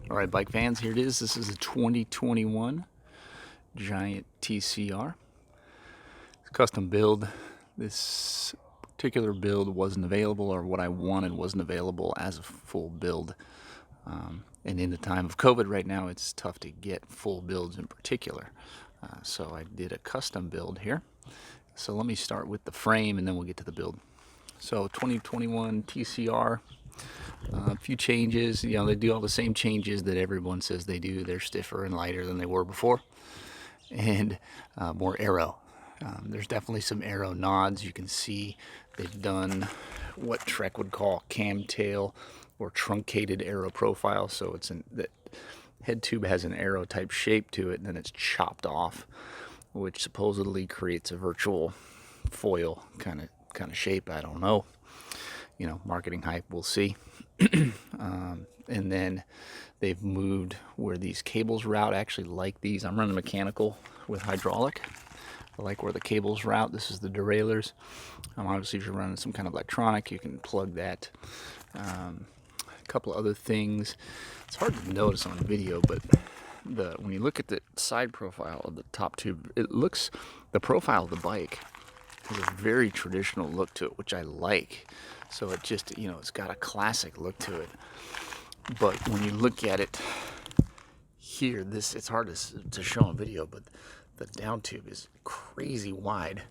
All right, bike fans, here it is. This is a 2021 Giant TCR. It's a custom build. This particular build wasn't available, or what I wanted wasn't available as a full build. And in the time of COVID right now, it's tough to get full builds in particular. So I did a custom build here. So let me start with the frame and then we'll get to the build. So 2021 TCR. A few changes, they do all the same changes that everyone says they do. They're stiffer and lighter than they were before, and more aero. There's definitely some aero nods. You can see they've done what Trek would call cam tail or truncated aero profile. So it's that head tube has an aero type shape to it, and then it's chopped off, which supposedly creates a virtual foil kind of shape. I don't know. Marketing hype, we'll see. And then they've moved where these cables route. I actually like these. I'm running mechanical with hydraulic. I like where the cables route. This is the derailleurs. Obviously, if you're running some kind of electronic, you can plug that. A couple of other things. It's hard to notice on video, but when you look at the side profile of the top tube, the profile of the bike has a very traditional look to it, which I like. So it just, it's got a classic look to it. But when you look at it here, it's hard to show on video, but the down tube is crazy wide,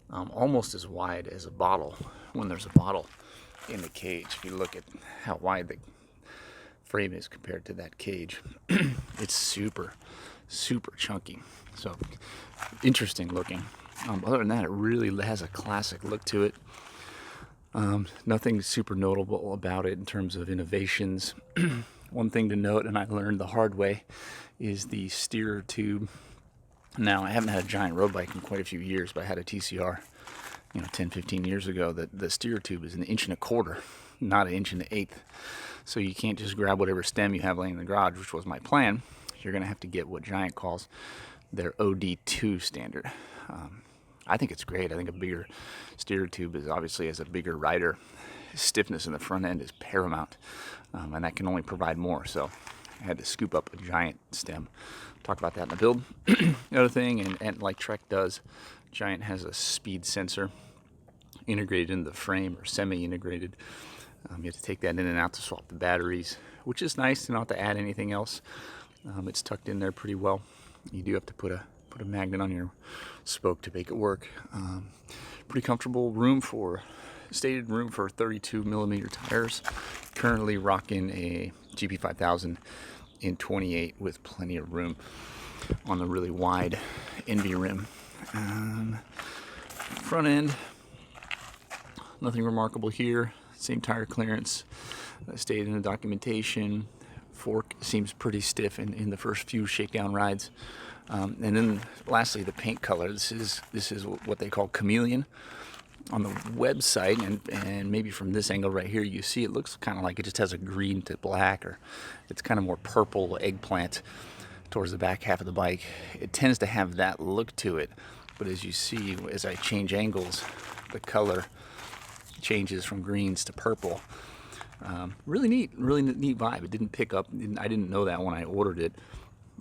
almost as wide as a bottle when there's a bottle in the cage. If you look at how wide the frame is compared to that cage, it's super, super chunky. So interesting looking. Other than that, it really has a classic look to it. Nothing super notable about it in terms of innovations. One thing to note, and I learned the hard way, is the steerer tube. Now, I haven't had a Giant road bike in quite a few years, but I had a TCR 10-15 years ago. The steerer tube is 1.25 inches, not 1 1/8 inches. So you can't just grab whatever stem you have laying in the garage, which was my plan. You're going to have to get what Giant calls their OD2 standard. I think it's great. I think a bigger steerer tube obviously has a bigger rider. Stiffness in the front end is paramount, and that can only provide more. So I had to scoop up a Giant stem. Talk about that in the build. The other thing, and like Trek does, Giant has a speed sensor integrated in the frame, or semi-integrated. You have to take that in and out to swap the batteries, which is nice to not have to add anything else. It's tucked in there pretty well. You do have to put a magnet on your spoke to make it work. Pretty comfortable stated room for 32 millimeter tires. Currently rocking a GP 5000 in 28 with plenty of room on the really wide ENVE rim. Front end, nothing remarkable here. Same tire clearance stated in the documentation. Fork seems pretty stiff in the first few shakedown rides. And then lastly, the paint color. This is what they call chameleon. On the website, and maybe from this angle right here, you see it looks kind of like it just has a green to black, or it's kind of more purple eggplant towards the back half of the bike. It tends to have that look to it, but as you see, as I change angles, the color changes from greens to purple. Really neat vibe. It didn't pick up. I didn't know that when I ordered it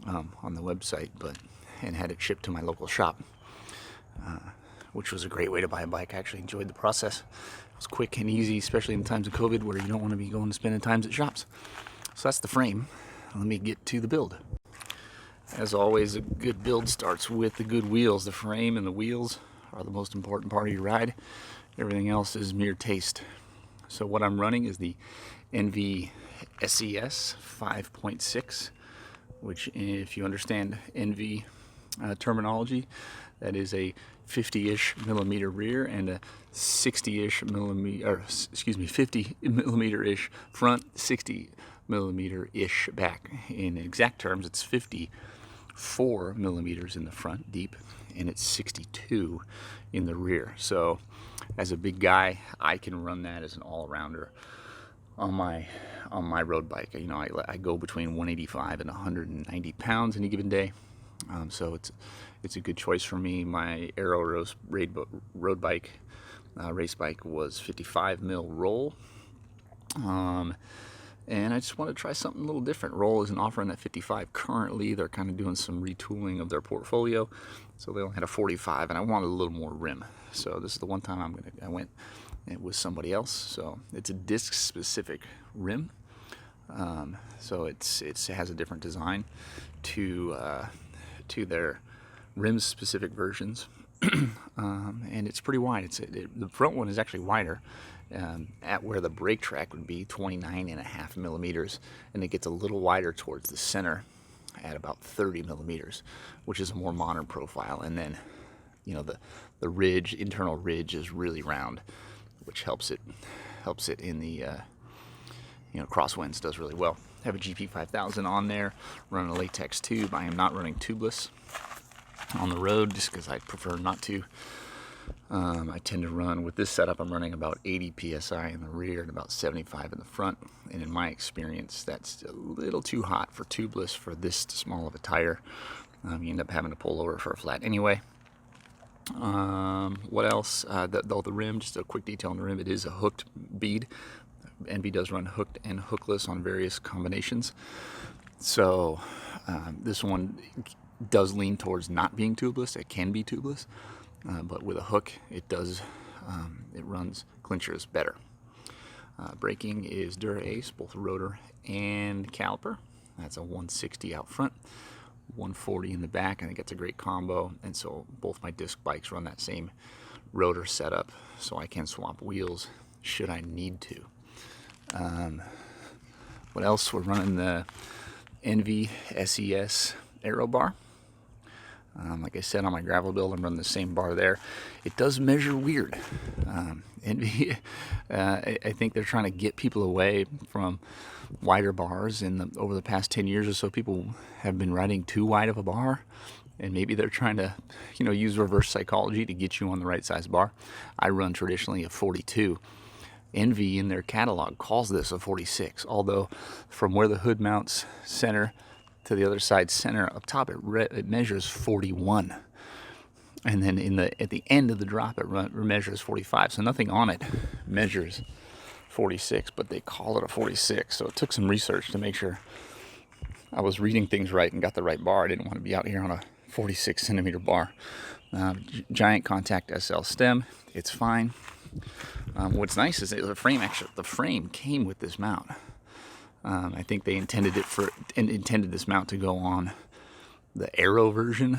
on the website, and had it shipped to my local shop, which was a great way to buy a bike. I actually enjoyed the process. It was quick and easy, especially in times of COVID where you don't want to be going and spending times at shops. So that's the frame. Let me get to the build. As always, a good build starts with the good wheels. The frame and the wheels are the most important part of your ride. Everything else is mere taste. So what I'm running is the ENVE SES 5.6, which, if you understand ENVE terminology, that is a 50-ish millimeter rear and a 60-ish millimeter, 50 millimeter-ish front, 60 millimeter-ish back. In exact terms, it's 54 millimeters in the front deep, and it's 62 in the rear. So as a big guy, I can run that as an all-rounder on my road bike. I go between 185 and 190 pounds any given day. So it's a good choice for me. My Aero road bike, race bike, was 55 mil roll. And I just want to try something a little different. Roll isn't offering that 55 currently. They're kind of doing some retooling of their portfolio, so they only had a 45, and I wanted a little more rim. So this is the one time I went with somebody else. So it's a disc-specific rim. So it has a different design to their rim-specific versions, and it's pretty wide. The front one is actually wider. At where the brake track would be 29.5 millimeters, and it gets a little wider towards the center at about 30 millimeters, which is a more modern profile. And then, you know, the ridge, internal ridge, is really round, which helps it in the crosswinds. Does really well. I have a GP 5000 on there, running a latex tube. I am not running tubeless on the road just because I prefer not to. I tend to run, with this setup, I'm running about 80 psi in the rear and about 75 in the front. And in my experience, that's a little too hot for tubeless for this small of a tire. You end up having to pull over for a flat anyway. What else? The rim, just a quick detail on the rim, it is a hooked bead. ENVE does run hooked and hookless on various combinations. So this one does lean towards not being tubeless. It can be tubeless. But with a hook, it runs clinchers better. Braking is Dura Ace, both rotor and caliper. That's a 160 out front, 140 in the back. I think that's a great combo. And so both my disc bikes run that same rotor setup, so I can swap wheels should I need to. What else? We're running the ENVE SES aero bar. Like I said, on my gravel build, I'm running the same bar there. It does measure weird. ENVE, I think they're trying to get people away from wider bars. Over the past 10 years or so, people have been riding too wide of a bar, and maybe they're trying to, use reverse psychology to get you on the right size bar. I run traditionally a 42. ENVE in their catalog calls this a 46, although from where the hood mounts center to the other side center up top, it measures 41, and then at the end of the drop, it measures 45. So nothing on it measures 46, but they call it a 46. So it took some research to make sure I was reading things right and got the right bar. I didn't want to be out here on a 46 centimeter bar. Giant Contact SL stem, it's fine. What's nice is the frame came with this mount. I think they intended this mount to go on the Aero version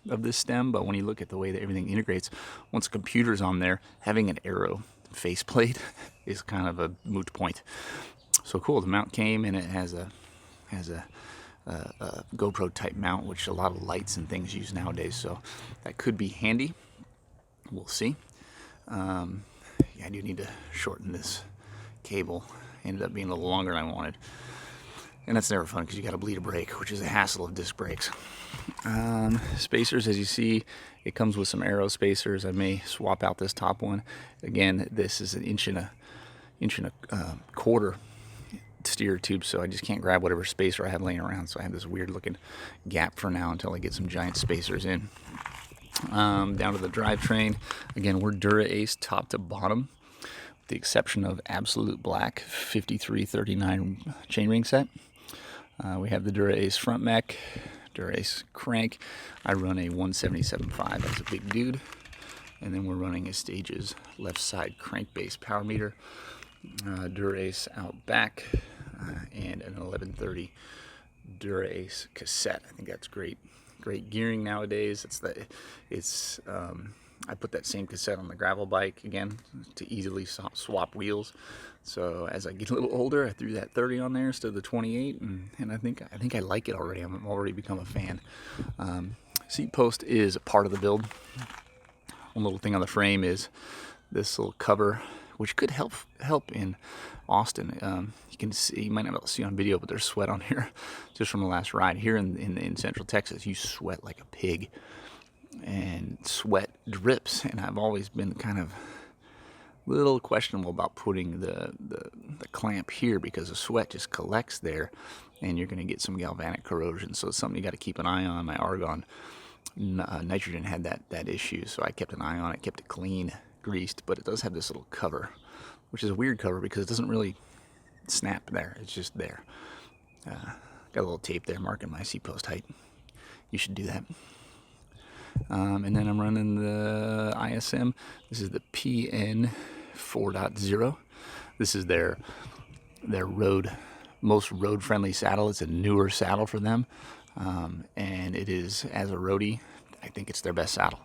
of this stem, but when you look at the way that everything integrates, once the computer's on there, having an Aero faceplate is kind of a moot point. So cool, the mount came, and it has a GoPro type mount, which a lot of lights and things use nowadays, so that could be handy. We'll see. Yeah, I do need to shorten this cable. Ended up being a little longer than I wanted, and that's never fun because you got to bleed a brake, which is a hassle of disc brakes. Spacers, as you see, it comes with some Aero spacers. I may swap out this top one. Again, this is an inch and a quarter steer tube, so I just can't grab whatever spacer I have laying around. So I have this weird looking gap for now until I get some giant spacers in. Down to the drivetrain. Again, we're Dura Ace top to bottom, with the exception of Absolute Black 5339 chainring set. We have the Dura Ace front mech, Dura Ace crank. I run a 177.5 as a big dude, and then we're running a Stages left side crankbase power meter, Dura Ace out back, and an 1130 Dura Ace cassette. I think that's great gearing nowadays. I put that same cassette on the gravel bike again to easily swap wheels. So as I get a little older, I threw that 30 on there instead of the 28, and I think I like it already. I'm already become a fan. Seat post is a part of the build. One little thing on the frame is this little cover, which could help in Austin. You can see, you might not be able to see on video, but there's sweat on here just from the last ride. Here in Central Texas, you sweat like a pig, and sweat drips. And I've always been kind of a little questionable about putting the clamp here, because the sweat just collects there, and you're going to get some galvanic corrosion. So it's something you got to keep an eye on. My Argon nitrogen had that issue, so I kept an eye on it, kept it clean, greased, but it does have this little cover, which is a weird cover because it doesn't really snap there. It's just there. Got a little tape there marking my seat post height. You should do that. And then I'm running the ISM. This is the PN 4.0. This is their most road-friendly saddle. It's a newer saddle for them, and it is, as a roadie, I think it's their best saddle.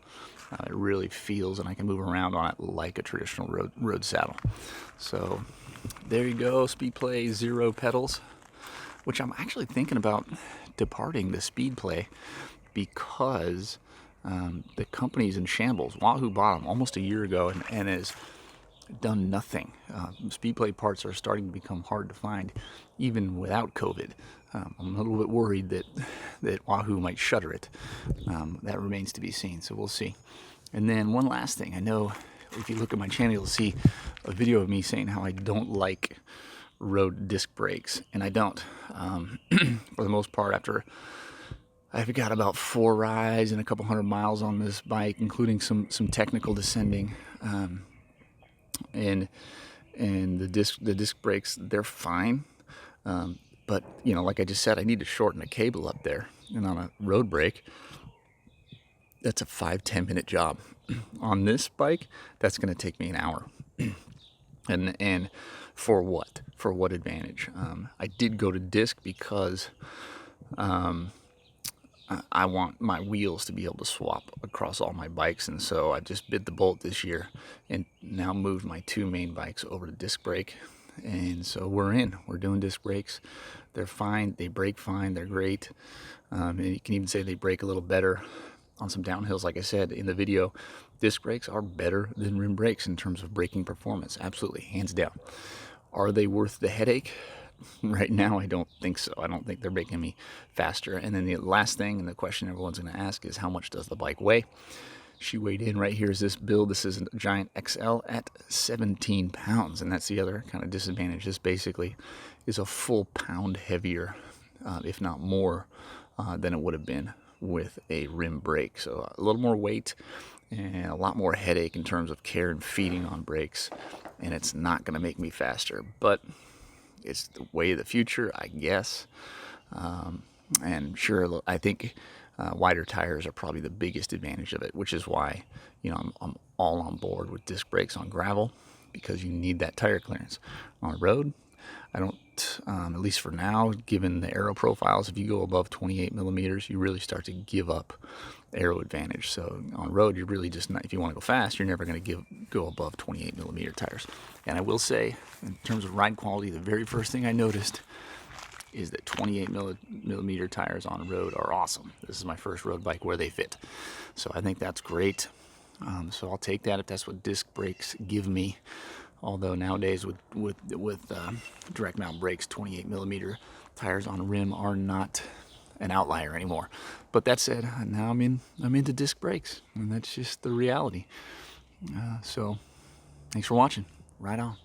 It really feels, and I can move around on it like a traditional road saddle. So there you go, Speedplay 0 pedals, which I'm actually thinking about departing the Speedplay because the company's in shambles. Wahoo bought them almost a year ago and has done nothing. Speedplay parts are starting to become hard to find even without COVID. I'm a little bit worried that Wahoo might shutter it. That remains to be seen, so we'll see. And then one last thing. I know if you look at my channel, you'll see a video of me saying how I don't like road disc brakes, and I don't. For the most part, after I've got about 4 rides and a couple hundred miles on this bike, including some technical descending, and the disc brakes, they're fine. But, you know, like I just said, I need to shorten the cable up there. And on a road brake, that's a 5-10 minute job. On this bike, that's going to take me an hour. And for what? For what advantage? I did go to disc because I want my wheels to be able to swap across all my bikes, and so I just bit the bullet this year and now moved my 2 main bikes over to disc brake. And so we're doing disc brakes. They're fine, they brake fine, they're great. And you can even say they brake a little better on some downhills. Like I said in the video, disc brakes are better than rim brakes in terms of braking performance, absolutely, hands down. Are they worth the headache? Right now, I don't think so. I don't think they're making me faster. And then the last thing, and the question everyone's going to ask, is how much does the bike weigh? She weighed in right here is this build. This is a Giant XL at 17 pounds, and that's the other kind of disadvantage. This basically is a full pound heavier, if not more, than it would have been with a rim brake. So a little more weight and a lot more headache in terms of care and feeding on brakes, and it's not going to make me faster, but it's the way of the future, I guess. And sure, I think wider tires are probably the biggest advantage of it, which is why, you know, I'm all on board with disc brakes on gravel, because you need that tire clearance. On the road, I don't, at least for now, given the aero profiles, if you go above 28 millimeters, you really start to give up aero advantage. So on road, you're really just not, if you want to go fast, you're never going to go above 28 millimeter tires. And I will say, in terms of ride quality, the very first thing I noticed is that 28 millimeter tires on road are awesome. This is my first road bike where they fit. So I think that's great. So I'll take that if that's what disc brakes give me. Although nowadays with direct mount brakes, 28 millimeter tires on rim are not an outlier anymore. But that said, now I'm into disc brakes, and that's just the reality. So thanks for watching. Right on.